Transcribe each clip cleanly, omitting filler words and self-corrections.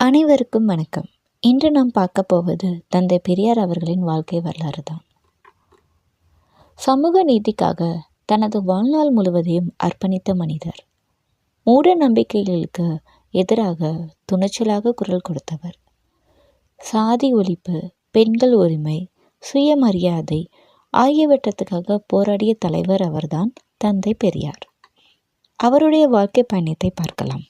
அனைவருக்கும் வணக்கம். இன்று நாம் பார்க்க போவது தந்தை பெரியார் அவர்களின் வாழ்க்கை வரலாறு தான். சமூக நீதிக்காக தனது வாழ்நாள் முழுவதையும் அர்ப்பணித்த மனிதர். மூட நம்பிக்கைகளுக்கு எதிராக துணிச்சலாக குரல் கொடுத்தவர். சாதி ஒழிப்பு, பெண்கள் உரிமை, சுயமரியாதை ஆகியவற்றத்துக்காக போராடிய தலைவர் அவர்தான் தந்தை பெரியார். அவருடைய வாழ்க்கை பயணத்தை பார்க்கலாம்.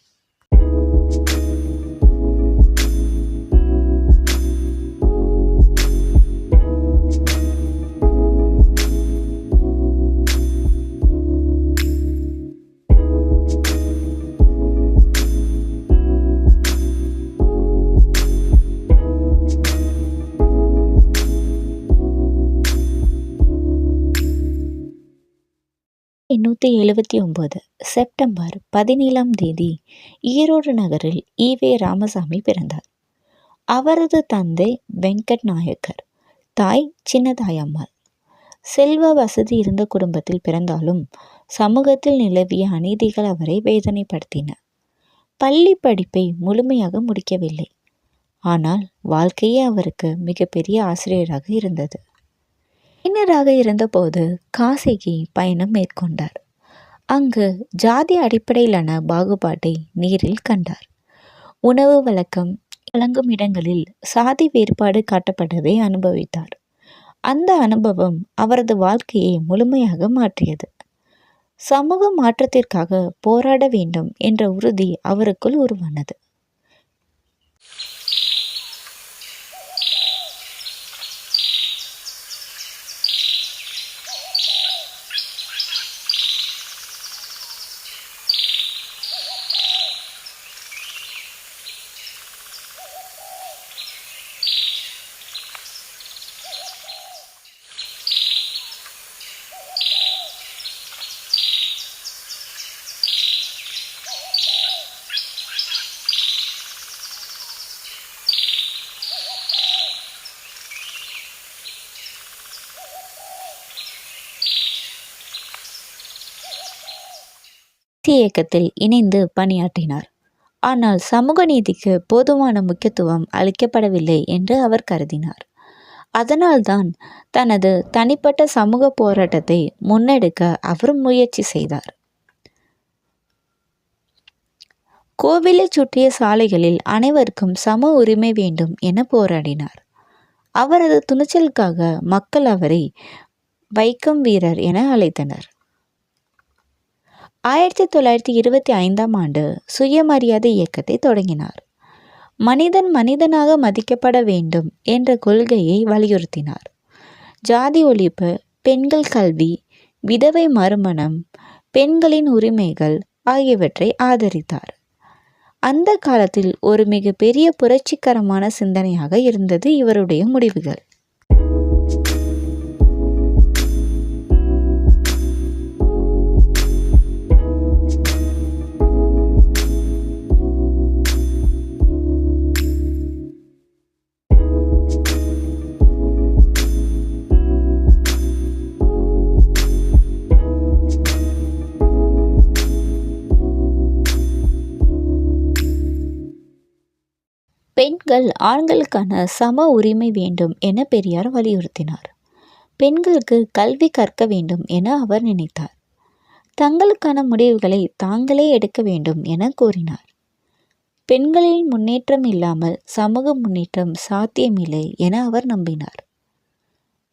செப்டம்பர் 17 ஈரோடு நகரில் ஈவே ராமசாமி பிறந்தார். அவரது தந்தை வெங்கட் நாயக்கர், தாய் சின்னதாயம்மாள். செல்வ வசதி இருந்த குடும்பத்தில் பிறந்தாலும் சமூகத்தில் நிலவிய அநீதிகள் அவரை வேதனைப்படுத்தின. பள்ளி படிப்பை முழுமையாக முடிக்கவில்லை. ஆனால் வாழ்க்கையே அவருக்கு மிகப்பெரிய ஆசிரியராக இருந்தது. இளைஞராக இருந்தபோது காசிக்கு பயணம் மேற்கொண்டார். அங்கு ஜாதி அடிப்படையிலான பாகுபாட்டை நேரில் கண்டார். உணவு வழங்கும் இடங்களில் சாதி வேறுபாடு காட்டப்பட்டதை அனுபவித்தார். அந்த அனுபவம் அவரது வாழ்க்கையை முழுமையாக மாற்றியது. சமூக மாற்றத்திற்காக போராட வேண்டும் என்ற உறுதி அவருக்குள் உருவானது. இயக்கத்தில் இணைந்து பணியாற்றினார். ஆனால் சமூக நீதிக்கு போதுமான முக்கியத்துவம் அளிக்கப்படவில்லை என்று அவர் கருதினார். அதனால்தான் தனது தனிப்பட்ட சமூக போராட்டத்தை முன்னெடுக்க அவர் முயற்சி செய்தார். கோவிலை சுற்றிய சாலைகளில் அனைவருக்கும் சம உரிமை வேண்டும் என போராடினார். அவரது துணிச்சலுக்காக மக்கள் அவரை வைக்கம் வீரர் என அழைத்தனர். 1925 சுயமரியாதை இயக்கத்தை தொடங்கினார். மனிதன் மனிதனாக மதிக்கப்பட வேண்டும் என்ற கொள்கையை வலியுறுத்தினார். ஜாதி ஒழிப்பு, பெண்கள் கல்வி, விதவை மறுமணம், பெண்களின் உரிமைகள் ஆகியவற்றை ஆதரித்தார். அந்த காலத்தில் ஒரு மிகப்பெரிய புரட்சிகரமான சிந்தனையாக இருந்தது இவருடைய முடிவுகள். பெண்கள் ஆண்களுக்கான சம உரிமை வேண்டும் என பெரியார் வலியுறுத்தினார். பெண்களுக்கு கல்வி கற்க வேண்டும் என அவர் நினைத்தார். தங்களுக்கான முடிவுகளை தாங்களே எடுக்க வேண்டும் என கூறினார். பெண்களின் முன்னேற்றம் இல்லாமல் சமூக முன்னேற்றம் சாத்தியமில்லை என அவர் நம்பினார்.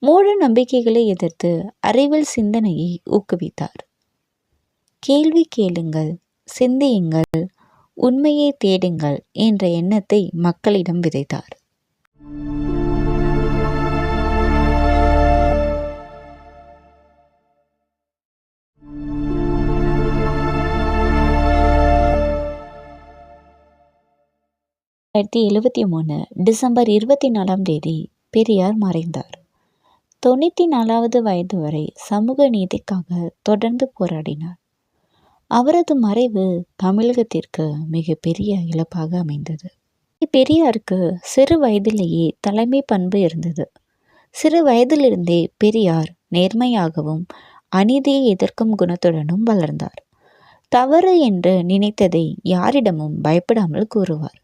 மூட நம்பிக்கைகளை எதிர்த்து அறிவியல் சிந்தனையை ஊக்குவித்தார். கேள்வி கேளுங்கள், சிந்தியுங்கள், உண்மையை தேடுங்கள் என்ற எண்ணத்தை மக்களிடம் விதைத்தார். டிசம்பர் 24 பெரியார் மறைந்தார். 94வது வயது வரை சமூக நீதிக்காக தொடர்ந்து போராடினார். அவரது மறைவு தமிழகத்திற்கு மிகப்பெரிய இழப்பாக அமைந்தது. பெரியாருக்கு சிறு வயதிலேயே தலைமை பண்பு இருந்தது. சிறு வயதிலிருந்தே பெரியார் நேர்மையாகவும் அநீதியை எதிர்க்கும் குணத்துடனும் வளர்ந்தார். தவறு என்று நினைத்ததை யாரிடமும் பயப்படாமல் கூறுவார்.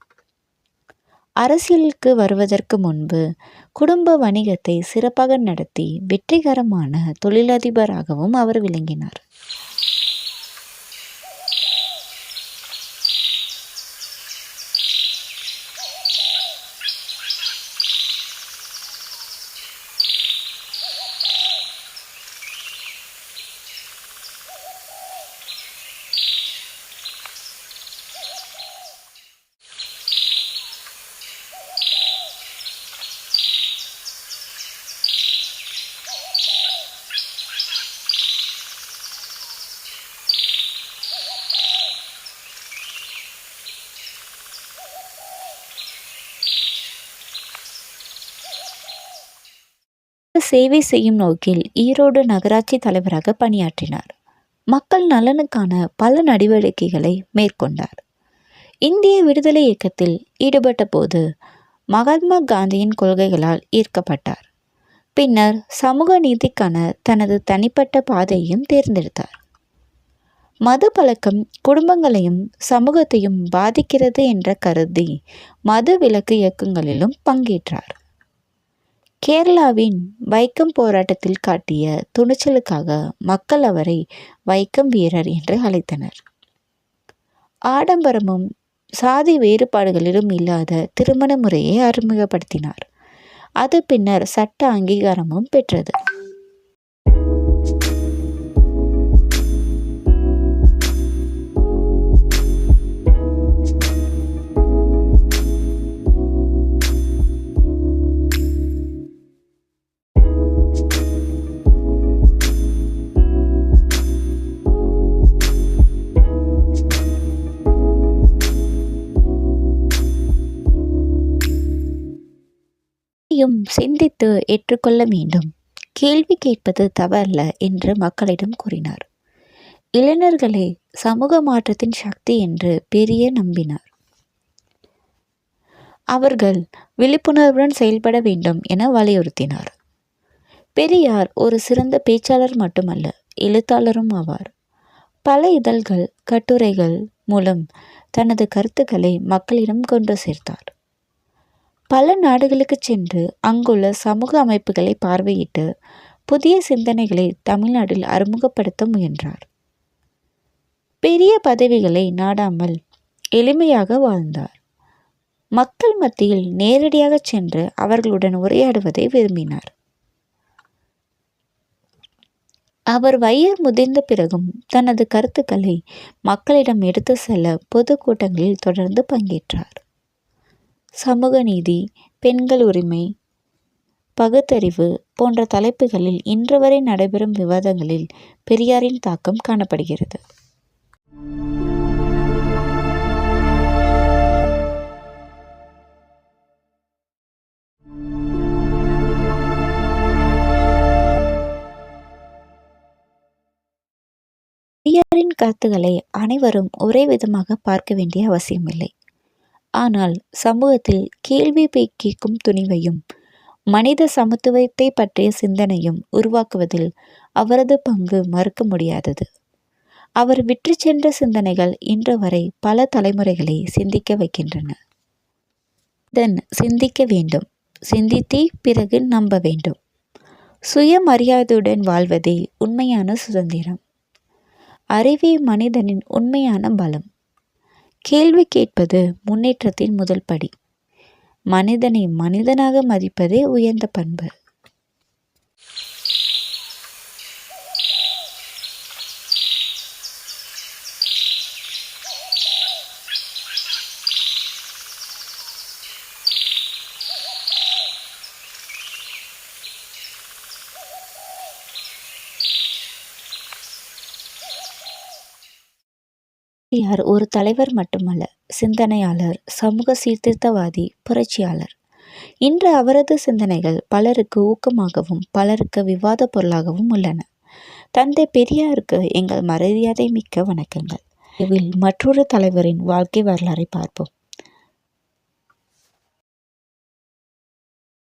அரசியலுக்கு வருவதற்கு முன்பு குடும்ப வணிகத்தை சிறப்பாக நடத்தி வெற்றிகரமான தொழிலதிபராகவும் அவர் விளங்கினார். சேவை செய்யும் நோக்கில் ஈரோடு நகராட்சி தலைவராக பணியாற்றினார். மக்கள் நலனுக்கான பல நடவடிக்கைகளை மேற்கொண்டார். இந்திய விடுதலை இயக்கத்தில் ஈடுபட்ட போது மகாத்மா காந்தியின் கொள்கைகளால் ஈர்க்கப்பட்டார். பின்னர் சமூக நீதிக்கான தனது தனிப்பட்ட பாதையையும் தேர்ந்தெடுத்தார். மது பழக்கம் குடும்பங்களையும் சமூகத்தையும் பாதிக்கிறது என்ற கருதி மது விலக்கு இயக்கங்களிலும் பங்கேற்றார். கேரளாவின் வைக்கம் போராட்டத்தில் காட்டிய துணிச்சலுக்காக மக்கள் அவரை வைக்கம் வீரர் என்று அழைத்தனர். ஆடம்பரமும் சாதி வேறுபாடுகளிலும் இல்லாத திருமண முறையை அறிமுகப்படுத்தினார். அது பின்னர் சட்ட அங்கீகாரமும் பெற்றது. சிந்தித்து ஏற்றுக்கொள்ள வேண்டும். கேள்வி கேட்பது தவறல்ல என்று மக்களிடம் கூறினார். இளைஞர்களே சமூக மாற்றத்தின் சக்தி என்று பெரிய நம்பினார். அவர்கள் விழிப்புணர்வுடன் செயல்பட வேண்டும் என வலியுறுத்தினார். பெரியார் ஒரு சிறந்த பேச்சாளர் மட்டுமல்ல, எழுத்தாளரும் ஆவார். பல இதழ்கள், கட்டுரைகள் மூலம் தனது கருத்துக்களை மக்களிடம் கொண்டு சேர்த்தார். பல நாடுகளுக்கு சென்று அங்குள்ள சமூக அமைப்புகளை பார்வையிட்டு புதிய சிந்தனைகளை தமிழ்நாட்டில் அறிமுகப்படுத்த முயன்றார். பெரிய பதவிகளை நாடாமல் எளிமையாக வாழ்ந்தார். மக்கள் மத்தியில் நேரடியாக சென்று அவர்களுடன் உரையாடுவதை விரும்பினார். அவர் வயது முதிர்ந்த பிறகும் தனது கருத்துக்களை மக்களிடம் எடுத்து செல்ல பொது கூட்டங்களில் தொடர்ந்து பங்கேற்றார். சமூக நீதி, பெண்கள் உரிமை, பகுத்தறிவு போன்ற தலைப்புகளில் இன்று வரை நடைபெறும் விவாதங்களில் பெரியாரின் தாக்கம் காணப்படுகிறது. பெரியாரின் கருத்துக்களை அனைவரும் ஒரே விதமாக பார்க்க வேண்டிய அவசியமில்லை. ஆனால் சமூகத்தில் கேள்வி கேட்கும் துணிவையும் மனித சமத்துவத்தை பற்றிய சிந்தனையும் உருவாக்குவதில் அவரது பங்கு மறுக்க முடியாதது. அவர் விற்று சென்ற சிந்தனைகள் இன்று வரை பல தலைமுறைகளை சிந்திக்க வைக்கின்றன. சிந்திக்க வேண்டும், சிந்தித்தே பிறகு நம்ப வேண்டும். சுயமரியாதையுடன் வாழ்வதே உண்மையான சுதந்திரம். அறிவே மனிதனின் உண்மையான பலம். கேள்வி கேட்பது முன்னேற்றத்தின் முதல் படி. மனிதனை மனிதனாக மதிப்பதே உயர்ந்த பண்பு. பெரியார் ஒரு தலைவர் மட்டுமல்ல, சிந்தனையாளர், சமூக சீர்திருத்தவாதி, புரட்சியாளர். இன்று அவரது சிந்தனைகள் பலருக்கு ஊக்கமாகவும் பலருக்கு விவாத பொருளாகவும் உள்ளன. தந்தை பெரியாருக்கு எங்கள் மரியாதை மிக்க வணக்கங்கள். இதில் மற்றொரு தலைவரின் வாழ்க்கை வரலாறை பார்ப்போம்.